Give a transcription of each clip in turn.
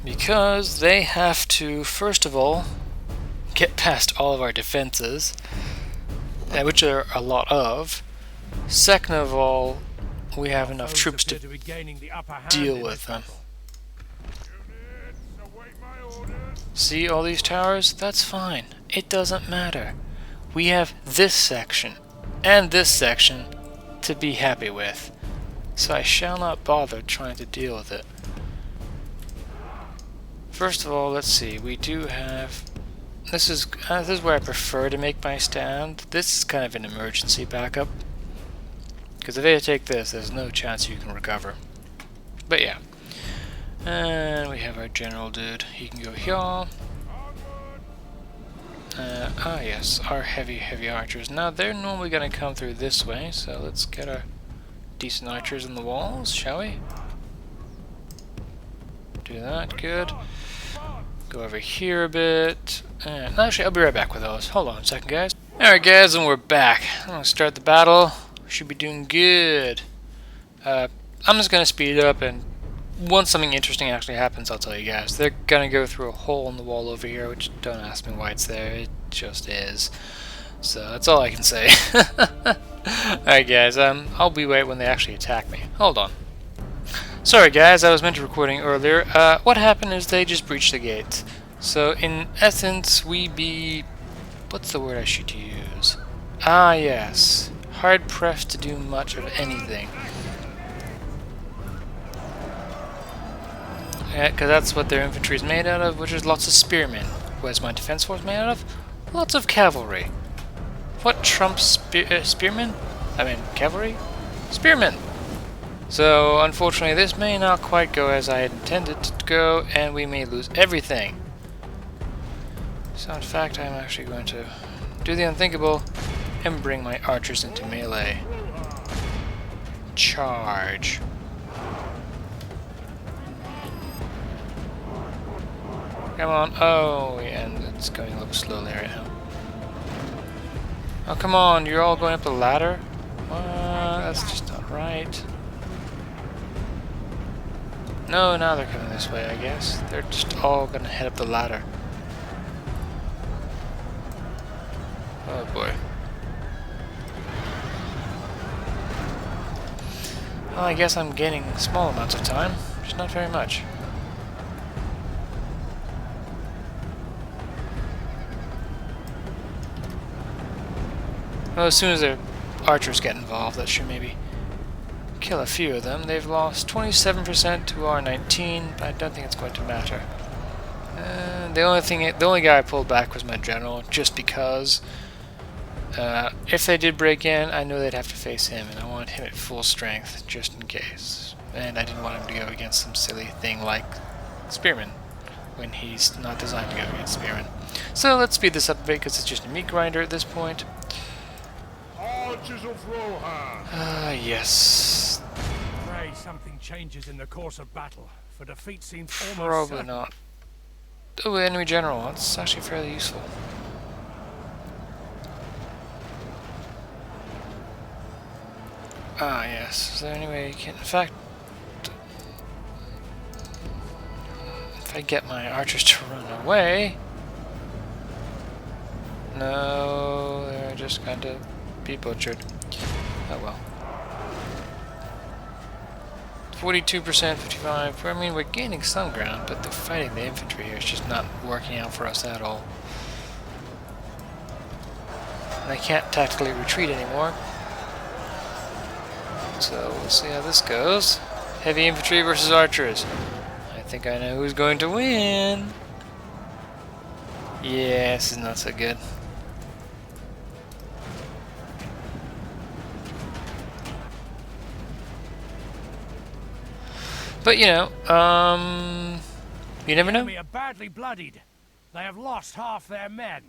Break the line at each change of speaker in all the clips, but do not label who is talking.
Because they have to, first of all, get past all of our defenses, which are a lot of. Second of all, we have enough troops to deal with them. See all these towers? That's fine. It doesn't matter. We have this section and this section to be happy with. So I shall not bother trying to deal with it. First of all, let's see. We do have... This is where I prefer to make my stand. This is kind of an emergency backup. Because if they take this, there's no chance you can recover. But yeah. And we have our general dude. He can go here. Yes, our heavy archers. Now they're normally going to come through this way, so let's get our decent archers in the walls, shall we? Do that, good. Go over here a bit. And actually, I'll be right back with those. Hold on a second, guys. Alright, guys, and we're back. I'm going to start the battle. We should be doing good. I'm just going to speed it up, and once something interesting actually happens, I'll tell you guys. They're going to go through a hole in the wall over here, which don't ask me why it's there. It just is. So that's all I can say. Alright, guys, I'll be wait when they actually attack me. Hold on. Sorry guys, I was meant to recording earlier. What happened is they just breached the gate. So in essence, we be... What's the word I should use? Ah yes. Hard pressed to do much of anything. Because that's what their infantry is made out of, which is lots of spearmen. What's my defense force made out of? Lots of cavalry. What trumps spearmen? I mean, cavalry? Spearmen! So, unfortunately, this may not quite go as I had intended it to go, and we may lose everything. So, in fact, I'm actually going to do the unthinkable and bring my archers into melee. Charge. Come on. Oh, yeah, and it's going a little slowly right now. Oh, come on. You're all going up the ladder? That's just not right. No, now they're coming this way, I guess. They're just all gonna head up the ladder. Oh boy. Well, I guess I'm gaining small amounts of time, just not very much. Well, as soon as their archers get involved, that should maybe kill a few of them. They've lost 27% to our 19, but I don't think it's going to matter. The only guy I pulled back was my general, just because if they did break in, I knew they'd have to face him, and I wanted him at full strength, just in case. And I didn't want him to go against some silly thing like spearmen, when he's not designed to go against spearmen. So let's speed this up a bit, because it's just a meat grinder at this point.
Archers of Rohan.
Yes.
Pray something changes in the course of battle, for defeat seems almost
Probably
certain.
not. Oh, enemy general. That's actually fairly useful. Ah, yes. Is there any way you can... In fact... If I get my archers to run away... No, they're just going to be butchered. Oh well. 42%, 55. I mean, we're gaining some ground, but the fighting the infantry here is just not working out for us at all. And I can't tactically retreat anymore. So we'll see how this goes. Heavy infantry versus archers. I think I know who's going to win. Yeah, this is not so good. But you know, you never know.
The enemy are badly bloodied. They have lost half their men.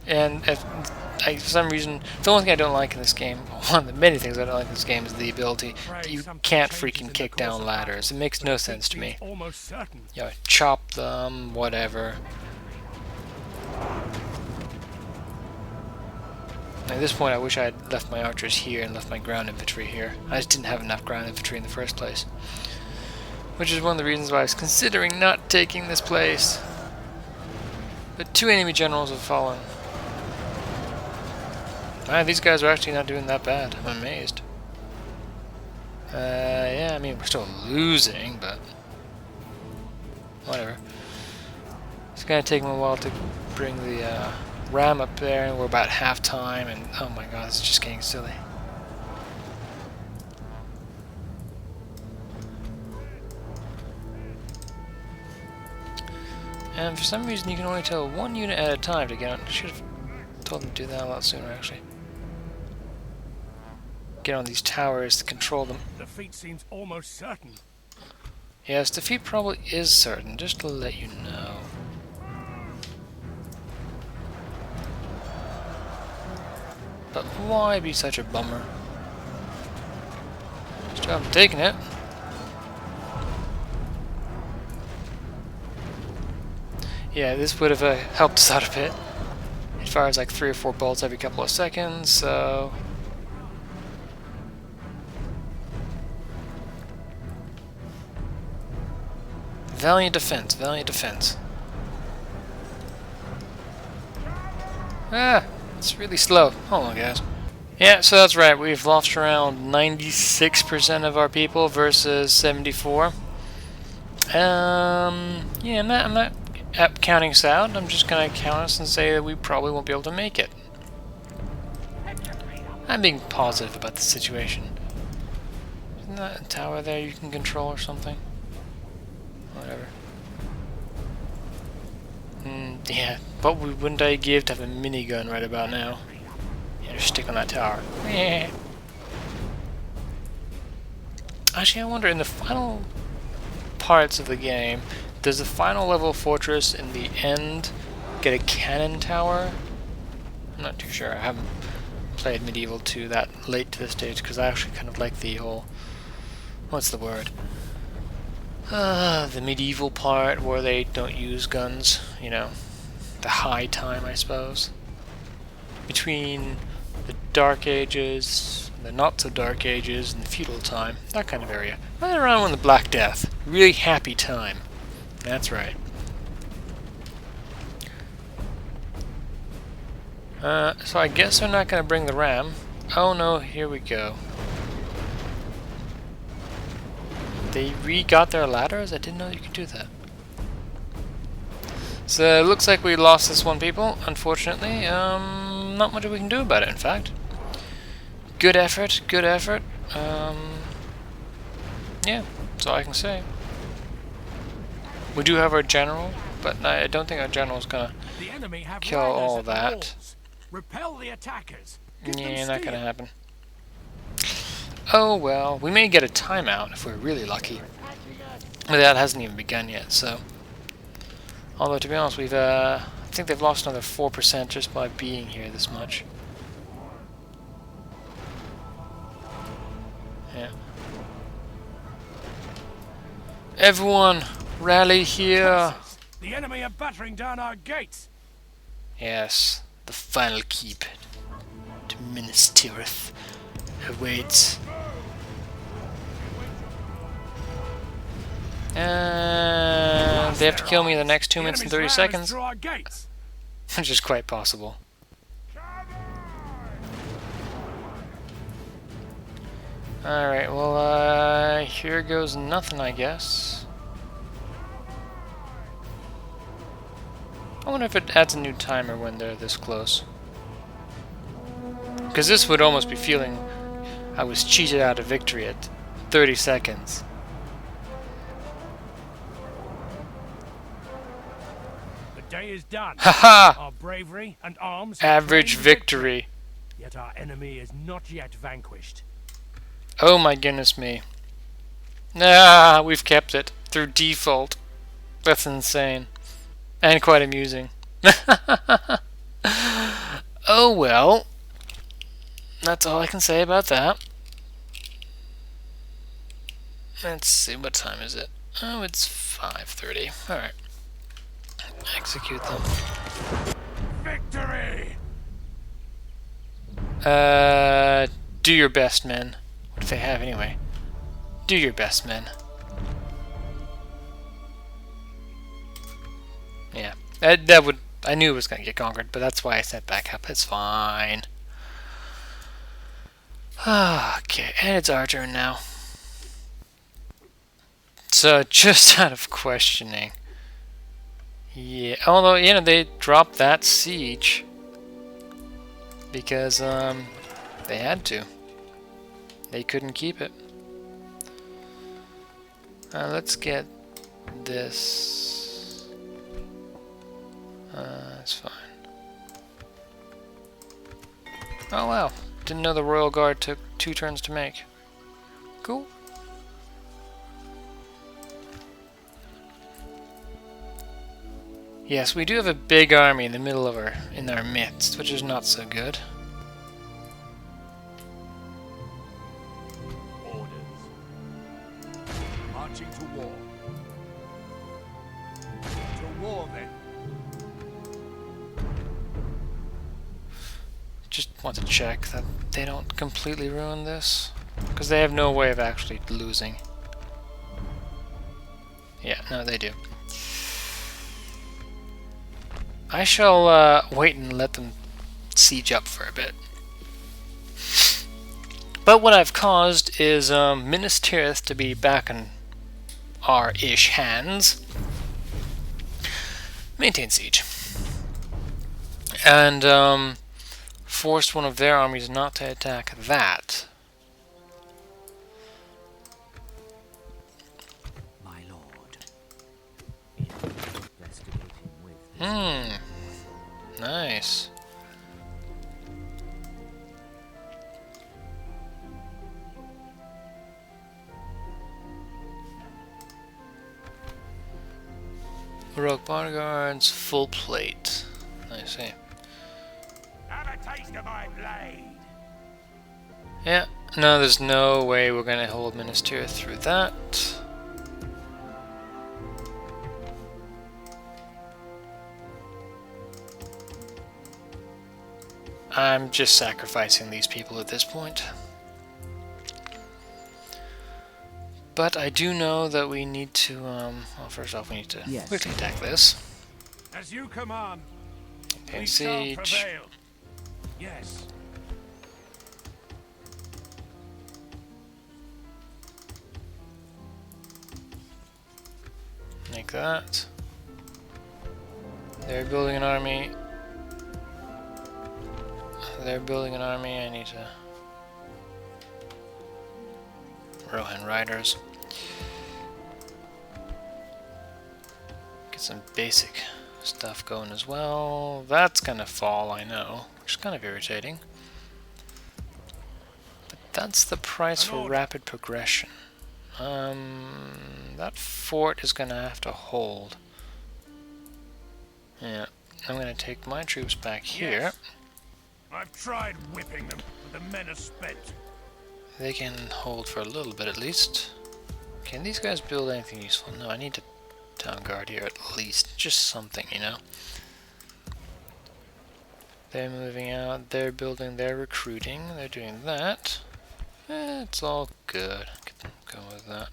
And for some reason, the only thing I don't like in this game, one of the many things I don't like in this game, is the ability that you can't freaking kick down ladders. It makes no sense to me.
Almost certain.
You know, chop them, whatever. At this point, I wish I had left my archers here and left my ground infantry here. I just didn't have enough ground infantry in the first place. which is one of the reasons why I was considering not taking this place. But 2 enemy generals have fallen. Wow, these guys are actually not doing that bad. I'm amazed. Yeah, I mean, we're still losing, but whatever. It's gonna take them a while to bring the ram up there, and we're about half time, and oh my god, this is just getting silly. And for some reason, you can only tell 1 unit at a time to get on. I should have told them to do that a lot sooner, actually. Get on these towers to control them.
Defeat seems almost certain.
Yes, defeat probably is certain, just to let you know. But why be such a bummer? Still haven't taken it. Yeah, this would have helped us out a bit. It fires like 3 or 4 bolts every couple of seconds, so... Valiant defense, valiant defense. Ah, it's really slow. Hold on, guys. Yeah, so that's right. We've lost around 96% of our people versus 74. Yeah, I'm not counting us out. I'm just gonna count us and say that we probably won't be able to make it. I'm being positive about the situation. Isn't that a tower there you can control or something? Whatever. Yeah, what wouldn't I give to have a minigun right about now? Yeah, just stick on that tower. Yeah. Actually, I wonder, in the final parts of the game, does the final level fortress in the end get a cannon tower? I'm not too sure. I haven't played Medieval 2 that late to this stage, because I actually kind of like the whole... what's the word? The medieval part where they don't use guns, you know, the high time, I suppose. Between the Dark Ages, the not so Dark Ages, and the feudal time, that kind of area. Right around when the Black Death. Really happy time. That's right. So I guess they're not going to bring the ram. Oh no, here we go. They re-got their ladders? I didn't know you could do that. So it looks like we lost this one, people, unfortunately. Not much we can do about it, in fact. Good effort, good effort. Yeah, that's all I can say. We do have our general, but I don't think our general's gonna kill all that.
Repel the attackers.
Yeah, not gonna happen. Oh well, we may get a timeout if we're really lucky. But that hasn't even begun yet, so... Although, to be honest, we've, I think they've lost another 4% just by being here this much. Yeah. Everyone, rally here!
The enemy are battering down our gates!
Yes, the final keep to Minas Tirith awaits. And they have to kill me in the next 2 minutes and 30 seconds, which is quite possible. Alright, well, here goes nothing, I guess. I wonder if it adds a new timer when they're this close. Because this would almost be feeling I was cheated out of victory at 30 seconds.
Day is done.
Haha!
Our bravery and arms.
Average victory.
Yet our enemy is not yet vanquished.
Oh my goodness me. Ah, we've kept it through default. That's insane. And quite amusing. Oh well. That's all I can say about that. Let's see, what time is it? Oh, it's 5:30. Alright. Execute them.
Victory!
Do your best, men. What do they have anyway? Do your best, men. That would... I knew it was going to get conquered, but that's why I sent back up. It's fine. Okay, and it's our turn now. So, just out of questioning. Yeah, although, you know, they dropped that siege. Because, they had to. They couldn't keep it. Let's get this. That's fine. Oh wow, didn't know the Royal Guard took 2 turns to make. Cool. Yes, we do have a big army in the middle of in our midst, which is not so good.
Marching to war. To war, then.
Just want to check that they don't completely ruin this, because they have no way of actually losing. Yeah, no, they do. I shall wait and let them siege up for a bit. But what I've caused is Minas Tirith to be back in our-ish hands. Maintain siege. And forced one of their armies not to attack that.
My lord. Investigating with this.
Nice. Rogue bodyguards, full plate. I see.
Have a taste of my blade.
Yeah, no, there's no way we're gonna hold Minas Tirith through that. I'm just sacrificing these people at this point. But I do know that we need to, well, first off we need to
Yes.
quickly attack this.
As you command.
Okay,
We shall
siege.
prevail. Yes.
Like that. They're building an army. They're building an army. I need to... Rohan riders. Get some basic stuff going as well. That's gonna fall, I know, which is kind of irritating. But that's the price for rapid progression. That fort is gonna have to hold. Yeah, I'm gonna take my troops back here.
Yes. I've tried whipping them, but the men are spent.
They can hold for a little bit at least. Can these guys build anything useful? No, I need a town guard here at least. Just something, you know. They're moving out, they're building, they're recruiting, they're doing that. It's all good. Go with that.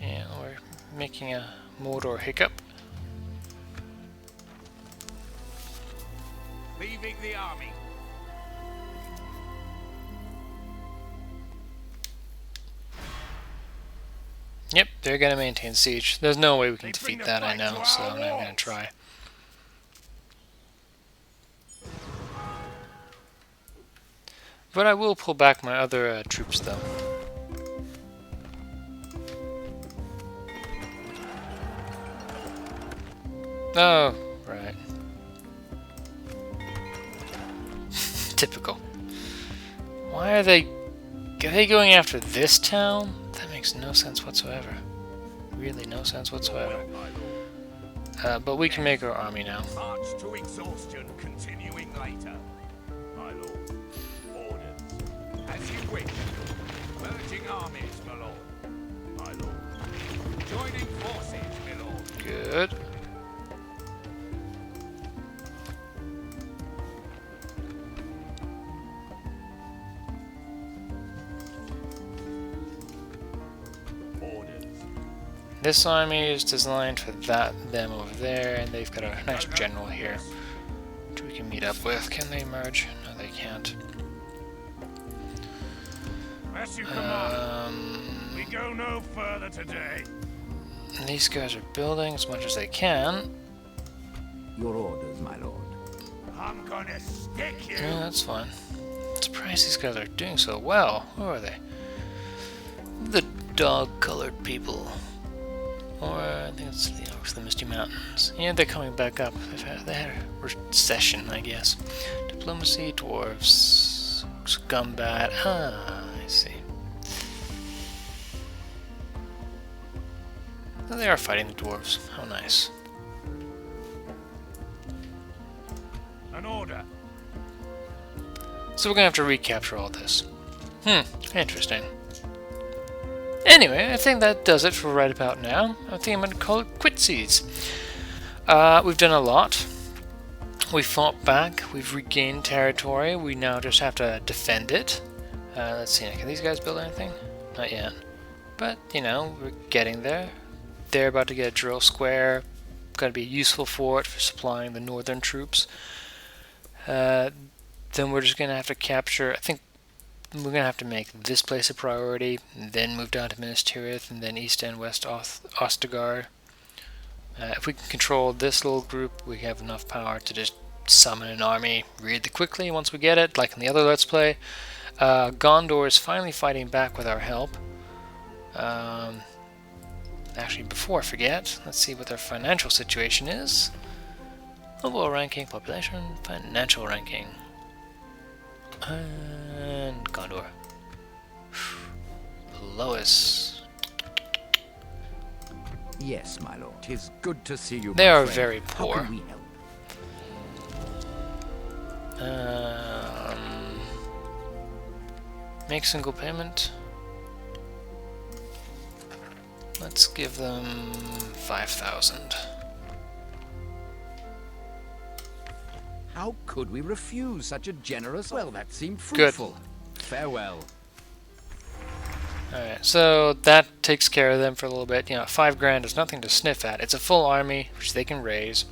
Yeah, we're making a Mordor hiccup.
Leaving the army.
Yep, they're gonna maintain siege. There's no way we can
They bring
defeat
the
that, I
fight
know,
to
so
our
I'm not gonna
walls.
try. But I will pull back my other troops, though. Oh, right. Typical. Why are they going after this town? That makes no sense whatsoever. Really no sense whatsoever.
Well, my lord.
But we can make our army now.
March to exhaustion, continuing later. My lord. Orders. As you wish. Merging armies, my lord. My lord. Joining forces, my lord.
Good. this army is designed for them over there, and they've got a nice general here, which we can meet up with. Can they merge? No, they can't.
As you command. We go no further today.
And these guys are building as much as they can.
Your orders, my lord.
I'm gonna stick you.
Yeah, that's fine. I'm surprised these guys are doing so well. Who are they? The dog-colored people. Or I think it's the Misty Mountains. Yeah, they're coming back up. They had a recession, I guess. Diplomacy, dwarves, scumbat. Ah, I see. Oh, they are fighting the dwarves. How nice.
An order.
So we're gonna have to recapture all this. Interesting. Anyway, I think that does it for right about now. I think I'm gonna call it quitsies. We've done a lot. We fought back. We've regained territory. We now just have to defend it. Let's see. Can these guys build anything? Not yet. But you know, we're getting there. They're about to get a drill square. Got to be a useful fort for supplying the northern troops. Then we're just gonna have to capture. I think we're gonna have to make this place a priority, and then move down to Minas Tirith, and then east and west Ostegard. If we can control this little group, we have enough power to just summon an army really quickly once we get it, like in the other Let's Play. Gondor is finally fighting back with our help. Actually, before I forget, let's see what their financial situation is. Overall ranking, population, financial ranking. And Gondor. Lowest.
Yes, my lord. 'Tis good to see you.
They
my
are
friend.
very
How
poor.
can we help?
Make single payment. Let's give them 5,000.
How could we refuse such a generous? Well, that seemed
Good.
fruitful. Farewell.
Alright, so that takes care of them for a little bit. You know, 5 grand is nothing to sniff at. It's a full army, which they can raise.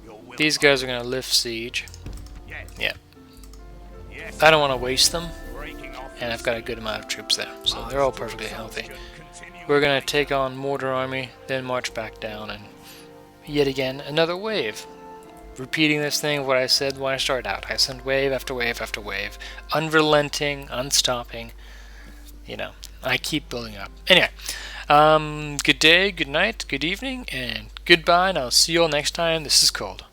Your will.
These guys are going to lift siege.
Yes.
Yeah.
Yes.
I don't want to waste them,
Breaking off.
and I've got a good amount of troops there, so they're all perfectly healthy. We're going to take on Mordor army, then march back down, and yet again, another wave. Repeating this thing, what I said when I started out. I sent wave after wave after wave. Unrelenting, unstopping. You know, I keep building up. Anyway, good day, good night, good evening, and goodbye, and I'll see you all next time. This is Cold.